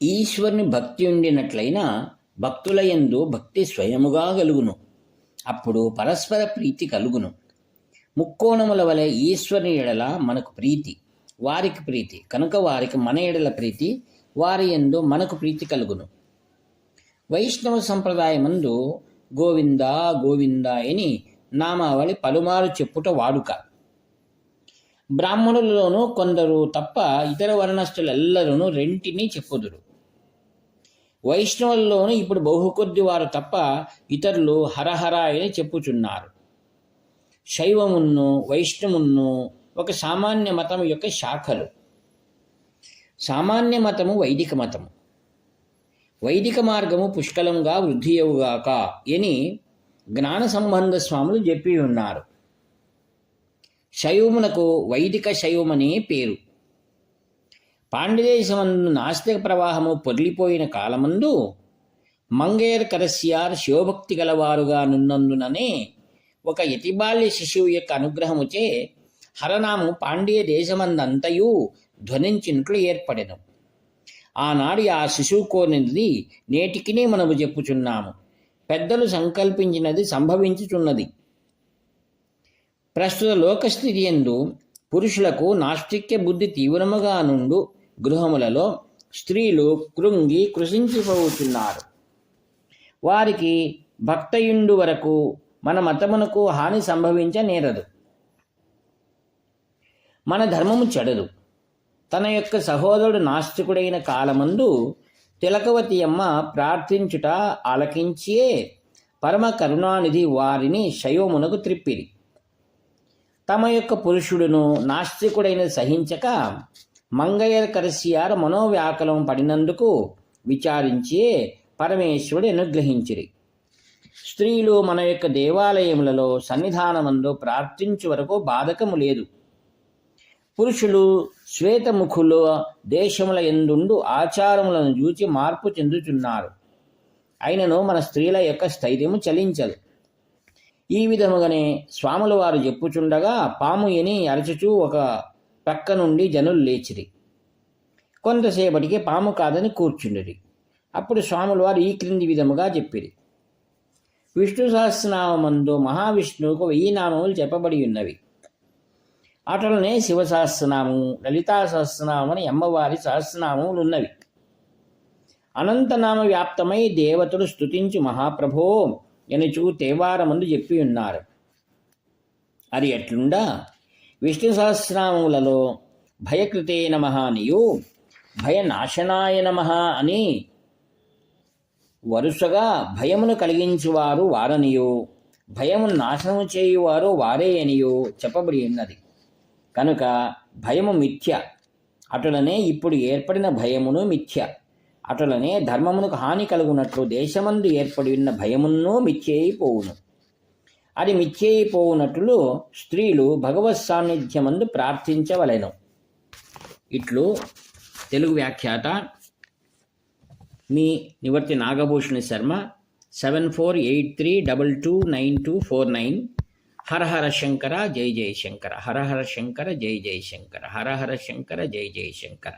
ఈశ్వరుని భక్తి ఉండినట్లయినా భక్తుల యందు భక్తి స్వయముగా కలుగును. అప్పుడు పరస్పర ప్రీతి కలుగును. ముక్కోణముల వలె ఈశ్వరుని ఎడల మనకు ప్రీతి, వారికి ప్రీతి కనుక వారికి మన ఎడల ప్రీతి, వారి యందు మనకు ప్రీతి కలుగును. వైష్ణవ సంప్రదాయమందు గోవింద గోవింద అని నామావళి పలుమారు చెప్పుట వాడుక. బ్రాహ్మణులలోనూ కొందరు తప్ప ఇతర వర్ణస్థులెల్లరూ రెంటిని చెప్పుదురు. వైష్ణవుల్లోనూ ఇప్పుడు బహుకొద్ది వారు తప్ప ఇతరులు హరహర అని చెప్పుచున్నారు. శైవమును వైష్ణవును ఒక సామాన్య మతం యొక్క శాఖలు. సామాన్య మతము వైదిక మతము. వైదిక మార్గము పుష్కలంగా వృద్ధియవుగాక అని జ్ఞాన సంబంధ స్వాములు చెప్పి ఉన్నారు. శైవమునకు వైదిక శైవమనే పేరు. పాండ్యదేశమందు నాస్తిక ప్రవాహము పొర్లిపోయిన కాలమందు మంగేర్ కరస్యార్ శివభక్తి గలవారుగా నున్నందుననే ఒక యతిబాల్య శిశువు యొక్క అనుగ్రహముచే హరనాము పాండ్య దేశమందంతయు ధ్వనించినట్లు ఏర్పడెను. ఆనాడు ఆ శిశువు కోరినది నేటికినే మనము చెప్పుచున్నాము. పెద్దలు సంకల్పించినది సంభవించుచున్నది. ప్రస్తుత లోకస్థితి యందు పురుషులకు నాస్తిక్య బుద్ధి తీవ్రముగా నుండు గృహములలో స్త్రీలు కృంగి కృషించిపోతున్నారు. వారికి భక్తయుండు వరకు మన మతమునకు హాని సంభవించనేరదు. మన ధర్మము చెడదు. తన యొక్క సహోదరుడు నాస్తికుడైన కాలమందు తిలకవతి అమ్మ ప్రార్థించుట ఆలకించియే పరమ కరుణానిధి వారిని శైవమునకు త్రిప్పిరి. తమ యొక్క పురుషుడును నాస్తికుడైన సహించక మంగయ్యర్ కరసియార మనోవ్యాకులం పడినందుకు విచారించి పరమేశ్వరుడు అనుగ్రహించిరి. స్త్రీలు మన యొక్క దేవాలయములలో సన్నిధానమందు ప్రార్థించు వరకు బాధకము లేదు. పురుషులు శ్వేతముఖుల దేశముల యందుండు ఆచారములను చూచి మార్పు చెందుతున్నారు. అయినను మన స్త్రీల యొక్క స్థైర్యము చలించదు. ఈ విధముగానే స్వాముల వారు చెప్పుచుండగా పాము ఎని అరచుచూ ఒక పక్క నుండి జనులు లేచిరి. కొంతసేపటికి పాము కాదని కూర్చుండిరి. అప్పుడు స్వాముల వారు ఈ క్రింది విధముగా చెప్పిరి. విష్ణు సహస్రనామందు మహావిష్ణువుకు 1000 నామములు చెప్పబడి ఉన్నవి. అటులనే శివ సహస్రనామము, లలితా సహస్రనామం అని అమ్మవారి సహస్రనామములు ఉన్నవి. అనంతనామ వ్యాప్తమై దేవతలు స్తుతించు మహాప్రభో ఎనుచు తేవారమందు చెప్పి ఉన్నారు. అది ఎట్లుండా విష్ణు సహస్రనామములలో భయకృతే నమః అనియు, భయనాశనాయ నమః అని వరుసగా భయమును కలిగించువారు వారనియు, భయమును నాశనము చేయువారు వారే అనియు చెప్పబడి ఉన్నది. కనుక భయము మిథ్య. అటులనే ఇప్పుడు ఏర్పడిన భయమును మిథ్య. అటులనే ధర్మమునకు హాని కలుగునట్లు దేశమందు ఏర్పడి ఉన్న భయమును మిథ్యయిపోవును. అది మిథ్యయిపోవునట్లు స్త్రీలు భగవత్ సాన్నిధ్యమందు ప్రార్థించవలెను. ఇట్లు తెలుగు వ్యాఖ్యాత మీ నివర్తి నాగభూషణ శర్మ 7483229249. హర హర శంకర జై జయ శంకర. హర హర శంకర జై జయ శంకర. హర హర శంకర జై జయ శంకర.